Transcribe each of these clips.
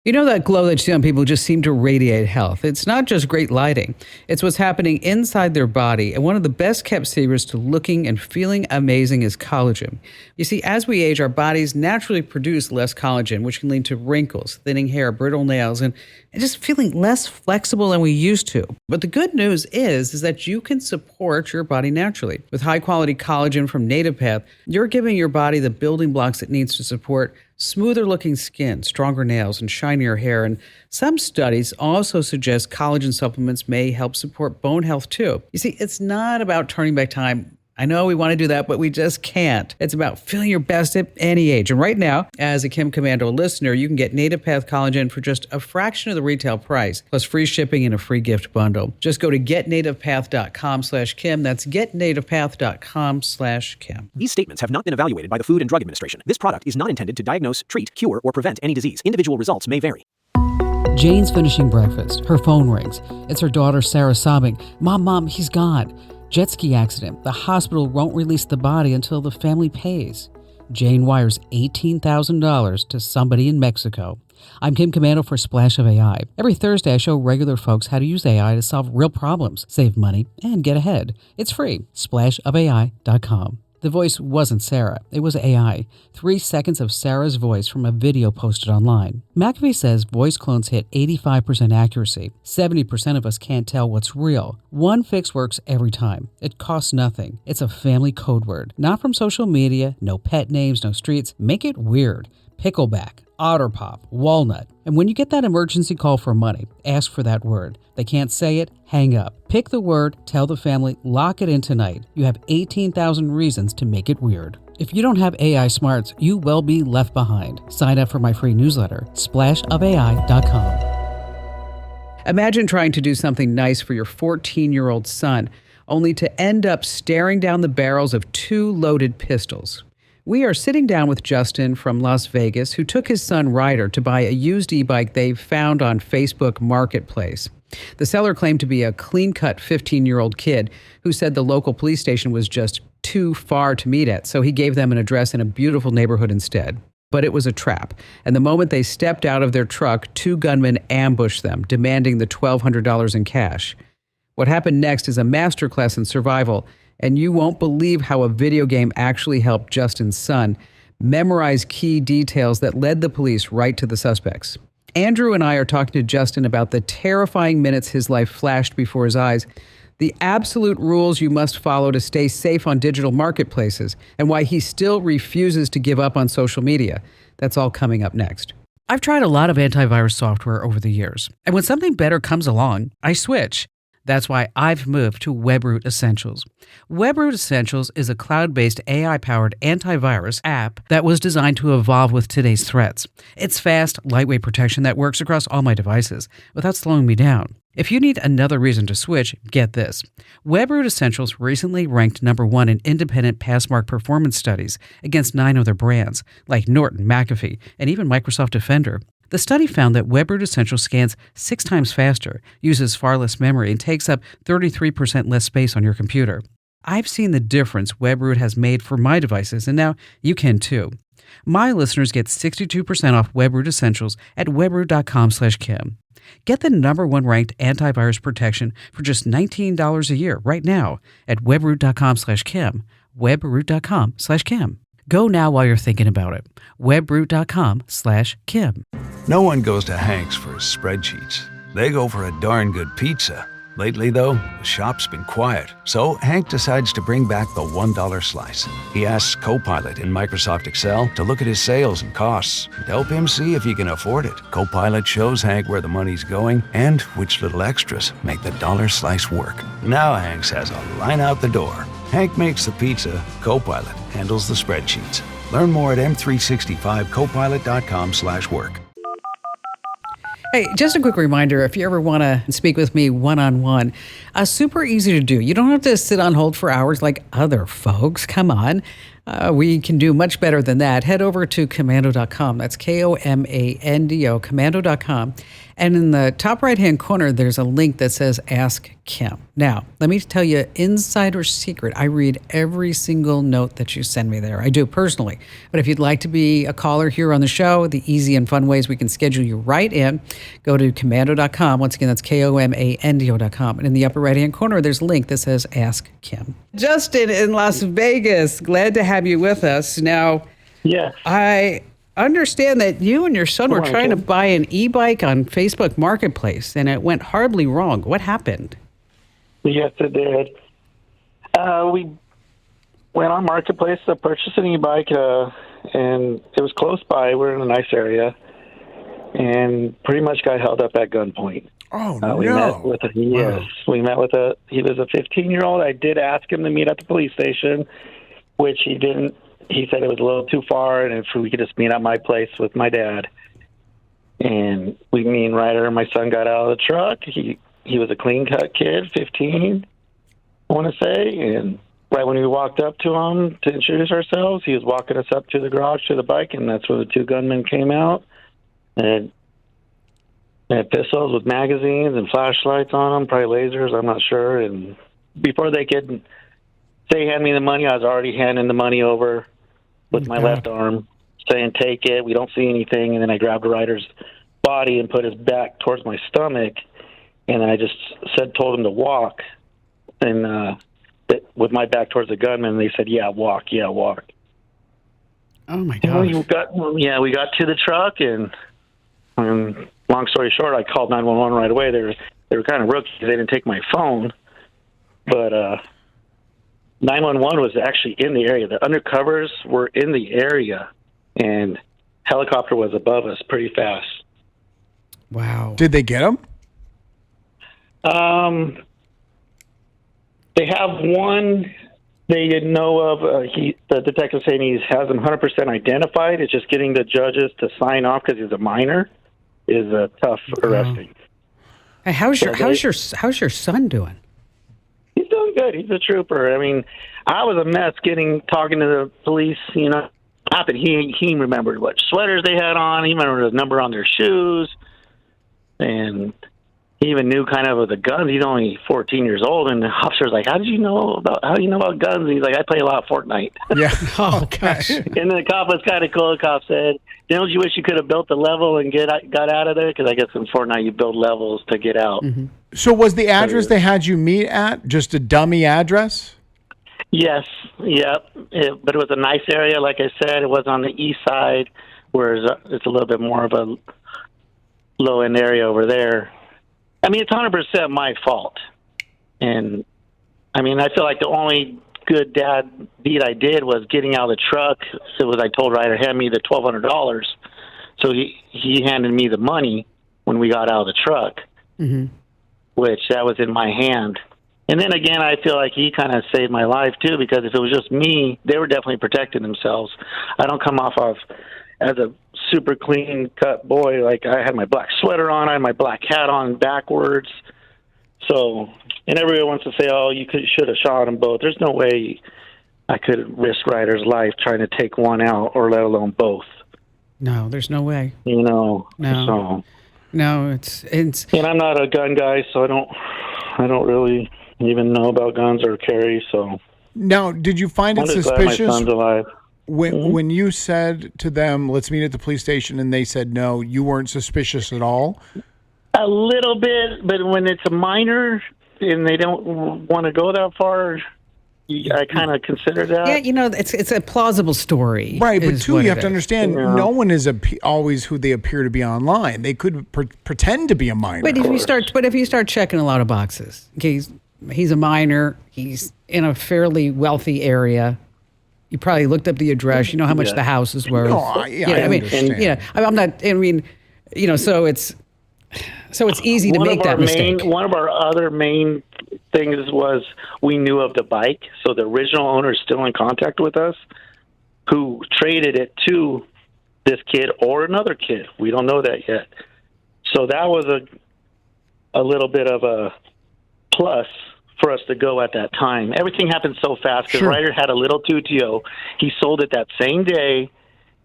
You know that glow that you see on people who just seem to radiate health? It's not just great lighting. It's what's happening inside their body. And one of the best kept secrets to looking and feeling amazing is collagen. You see, as we age, our bodies naturally produce less collagen, which can lead to wrinkles, thinning hair, brittle nails, and just feeling less flexible than we used to. But the good news is that you can support your body naturally. With high quality collagen from Native Path, you're giving your body the building blocks it needs to support smoother looking skin, stronger nails, and shinier hair. And some studies also suggest collagen supplements may help support bone health too. You see, it's not about turning back time. I know we want to do that, but we just can't. It's about feeling your best at any age. And right now, as a Kim Commando listener, you can get Native Path Collagen for just a fraction of the retail price, plus free shipping and a free gift bundle. Just go to getnativepath.com/Kim. That's getnativepath.com/Kim. These statements have not been evaluated by the Food and Drug Administration. This product is not intended to diagnose, treat, cure, or prevent any disease. Individual results may vary. Jane's finishing breakfast. Her phone rings. It's her daughter, Sarah, sobbing. Mom, he's gone. Jet ski accident. The hospital won't release the body until the family pays. Jane wires $18,000 to somebody in Mexico. I'm Kim Commando for Splash of AI. Every Thursday, I show regular folks how to use AI to solve real problems, save money, and get ahead. It's free. SplashofAI.com. The voice wasn't Sarah. It was AI. 3 seconds of Sarah's voice from a video posted online. McAfee says voice clones hit 85% accuracy. 70% of us can't tell what's real. One fix works every time. It costs nothing. It's a family code word. Not from social media, no pet names, no streets. Make it weird. Pickleback, otter pop, walnut. And when you get that emergency call for money, ask for that word. They can't say it, hang up. Pick the word, tell the family, lock it in tonight. You have 18,000 reasons to make it weird. If you don't have AI smarts, you will be left behind. Sign up for my free newsletter, SplashofAI.com. Imagine trying to do something nice for your 14-year-old son, only to end up staring down the barrels of 2 loaded pistols. We are sitting down with Justin from Las Vegas, who took his son Ryder to buy a used e-bike they found on Facebook Marketplace. The seller claimed to be a clean-cut 15-year-old kid who said the local police station was just too far to meet at, so he gave them an address in a beautiful neighborhood instead. But it was a trap, and the moment they stepped out of their truck, 2 gunmen ambushed them, demanding the $1,200 in cash. What happened next is a masterclass in survival, and you won't believe how a video game actually helped Justin's son memorize key details that led the police right to the suspects. Andrew and I are talking to Justin about the terrifying minutes his life flashed before his eyes, the absolute rules you must follow to stay safe on digital marketplaces, and why he still refuses to give up on social media. That's all coming up next. I've tried a lot of antivirus software over the years, and when something better comes along, I switch. That's why I've moved to WebRoot Essentials. WebRoot Essentials is a cloud-based AI-powered antivirus app that was designed to evolve with today's threats. It's fast, lightweight protection that works across all my devices without slowing me down. If you need another reason to switch, get this. WebRoot Essentials recently ranked #1 in independent Passmark performance studies against 9 other brands, like Norton, McAfee, and even Microsoft Defender. The study found that WebRoot Essentials scans 6 times faster, uses far less memory, and takes up 33% less space on your computer. I've seen the difference WebRoot has made for my devices, and now you can too. My listeners get 62% off WebRoot Essentials at webroot.com/Kim. Get the #1 ranked antivirus protection for just $19 a year right now at webroot.com/Kim. webroot.com/Kim. Go now while you're thinking about it. webroot.com/Kim. No one goes to Hank's for spreadsheets. They go for a darn good pizza. Lately, though, the shop's been quiet, so Hank decides to bring back the $1 slice. He asks Copilot in Microsoft Excel to look at his sales and costs and help him see if he can afford it. Copilot shows Hank where the money's going and which little extras make the dollar slice work. Now Hank has a line out the door. Hank makes the pizza, Copilot handles the spreadsheets. Learn more at m365copilot.com/work. Hey, just a quick reminder, if you ever want to speak with me one-on-one, super easy to do. You don't have to sit on hold for hours like other folks. Come on. We can do much better than that. Head over to commando.com. That's Komando, commando.com. And in the top right-hand corner, there's a link that says Ask Kim. Now, let me tell you, insider secret, I read every single note that you send me there. I do personally. But if you'd like to be a caller here on the show, the easy and fun ways we can schedule you right in, go to commando.com. Once again, that's Komando.com. And in the upper right-hand corner, there's a link that says Ask Kim. Justin in Las Vegas, glad to have you with us. Now, yes. I understand that you and your son were trying to buy an e-bike on Facebook Marketplace, and it went horribly wrong. What happened? Yes, it did. We went on Marketplace to purchase an e-bike, and it was close by. We're in a nice area, and pretty much got held up at gunpoint. Oh, no. We met with he was a 15-year-old. I did ask him to meet at the police station, which he didn't. He said it was a little too far, and if we could just meet at my place with my dad. And me and Ryder, my son, got out of the truck. He was a clean-cut kid, 15, I want to say. And right when we walked up to him to introduce ourselves, he was walking us up to the garage to the bike, and that's where the two gunmen came out. And they had pistols with magazines and flashlights on them, probably lasers, I'm not sure. And before they could say, hand me the money, I was already handing the money over with my left arm, saying, take it, we don't see anything. And then I grabbed Ryder's body and put his back towards my stomach. And then I just told him to walk. And with my back towards the gunman, they said, yeah, walk. Oh, my God. We got to the truck, and long story short, I called 911 right away. They were kind of rookies. They didn't take my phone. But 911 was actually in the area. The undercovers were in the area, and helicopter was above us pretty fast. Wow. Did they get him? They have one they didn't know of. The detective saying he has him 100% identified. It's just getting the judges to sign off because he's a minor is tough arresting. Hey, how's your son doing? He's doing good. He's a trooper. I mean, I was a mess talking to the police, he remembered what sweaters they had on. He remembered the number on their shoes. And he even knew kind of the guns. He's only 14 years old. And the officer's like, how do you know about guns? And he's like, I play a lot of Fortnite. Yeah. Oh, gosh. And then the cop was kind of cool. The cop said, don't you wish you could have built the level and got out of there? Because I guess in Fortnite you build levels to get out. Mm-hmm. So was the address they had you meet at just a dummy address? Yes. Yep. But it was a nice area. Like I said, it was on the east side, whereas it's a little bit more of a low-end area over there. I mean, it's 100% my fault. And, I mean, I feel like the only good dad deed I did was getting out of the truck. It was I told Ryder, hand me the $1,200. So he handed me the money when we got out of the truck, which that was in my hand. And then again, I feel like he kind of saved my life, too, because if it was just me, they were definitely protecting themselves. I don't come off of as a super clean-cut boy. Like, I had my black sweater on, I had my black hat on backwards. So, and everyone wants to say, oh, you should have shot them both. There's no way I could risk Ryder's life trying to take one out, or let alone both. No, there's no way. No. No, it's. And I'm not a gun guy, so I don't really even know about guns or carry. So now, did you find it suspicious? I'm just glad my son's alive. When you said to them, let's meet at the police station, and they said no, you weren't suspicious at all? A little bit, but when it's a minor and they don't want to go that far, I kind of consider that. Yeah, it's a plausible story. Right, but two, you have to understand, no one is always who they appear to be online. They could pretend to be a minor. But if you start checking a lot of boxes, okay, he's a minor, he's in a fairly wealthy area. You probably looked up the address. You know how much the house is worth. No, I understand. I'm not. I mean, so it's easy to make that mistake. One of our other main things was we knew of the bike, so the original owner is still in contact with us, who traded it to this kid or another kid. We don't know that yet. So that was a little bit of a plus for us to go at that time. Everything happened so fast because Sure. Ryder had a little 2TO. He sold it that same day,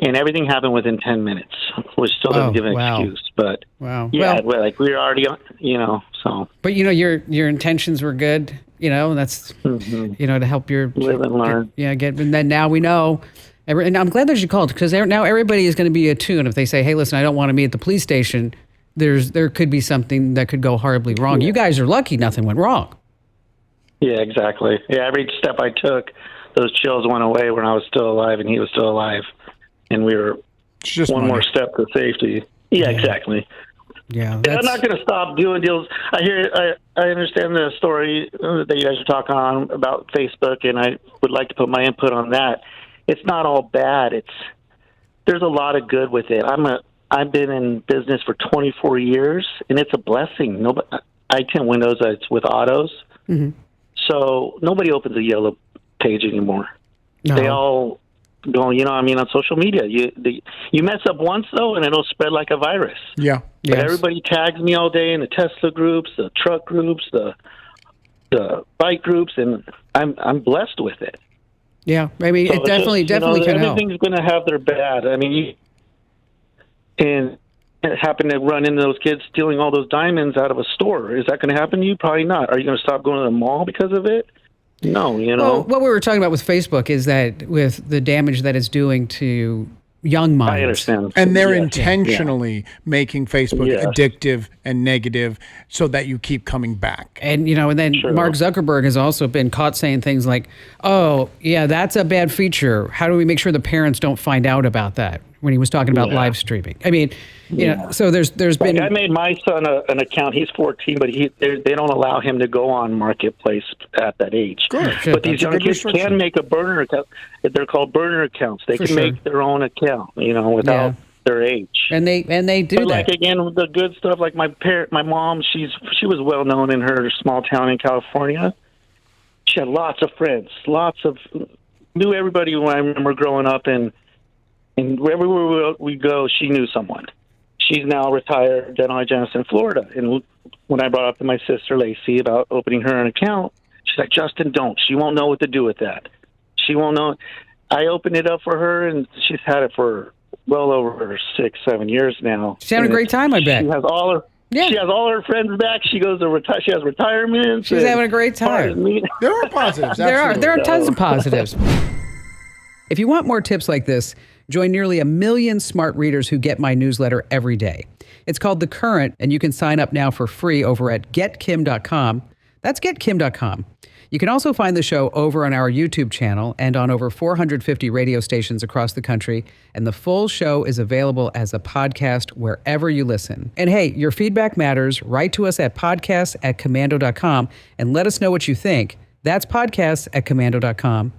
and everything happened within 10 minutes, which still doesn't give an excuse. But Wow. yeah, Well, like we were already, so. but your intentions were good, and that's, to help your Live and learn. and then now we know. And I'm glad that you called because now everybody is going to be attuned. If they say, hey, listen, I don't want to meet at the police station, there could be something that could go horribly wrong. You guys are lucky nothing went wrong. Yeah, exactly. Yeah, every step I took, those chills went away when I was still alive and he was still alive. And we were It's just one money. more step to safety. Yeah, exactly. Yeah, I'm not going to stop doing deals. I understand the story that you guys are talking on about Facebook, and I would like to put my input on that. It's not all bad. There's a lot of good with it. I've been in business for 24 years, and it's a blessing. I tint windows with autos, so nobody opens a yellow page anymore. No. They all go, on social media. You mess up once though, and it'll spread like a virus. Yeah. But Yes. everybody tags me all day in the Tesla groups, the truck groups, the bike groups, and I'm blessed with it. Yeah, I mean, So it it's definitely just, can help. everything's going to have their bad. I mean, and it happened to run into those kids stealing all those diamonds out of a store. Is that going to happen to you? Probably not. Are you going to stop going to the mall because of it? No, Well, what we were talking about with Facebook is that with the damage that it's doing to young minds. I understand. And they're Yeah, intentionally making Facebook Yes. addictive and negative so that you keep coming back. And, and then Sure. Mark Zuckerberg has also been caught saying things like, oh, yeah, that's a bad feature. How do we make sure the parents don't find out about that? When he was talking about live streaming. I mean, so there's been. I made my son an account. He's 14, but they don't allow him to go on Marketplace at that age. Good. But these That's a young good kids restriction. can make a burner account. They're called burner accounts. They For can sure. make their own account, without their age. And they do But that. like again, with the good stuff, like my mom, she was well known in her small town in California. She had lots of friends, knew everybody when I remember growing up, and everywhere we go, she knew someone. She's now retired dental hygienist in Florida. And when I brought up to my sister Lacey about opening her an account, she's like, Justin, don't. She won't know what to do with that. She won't know. I opened it up for her, and she's had it for well over 6-7 years now. She's having a great time, I bet. She has all her. Yeah. She has all her friends back. She goes to She has retirement. She's having a great time. There are positives. There are absolutely. tons of positives. If you want more tips like this, join nearly 1 million smart readers who get my newsletter every day. It's called The Current, and you can sign up now for free over at getkim.com. That's getkim.com. You can also find the show over on our YouTube channel and on over 450 radio stations across the country. And the full show is available as a podcast wherever you listen. And hey, your feedback matters. Write to us at podcasts@commando.com and let us know what you think. That's podcasts@commando.com.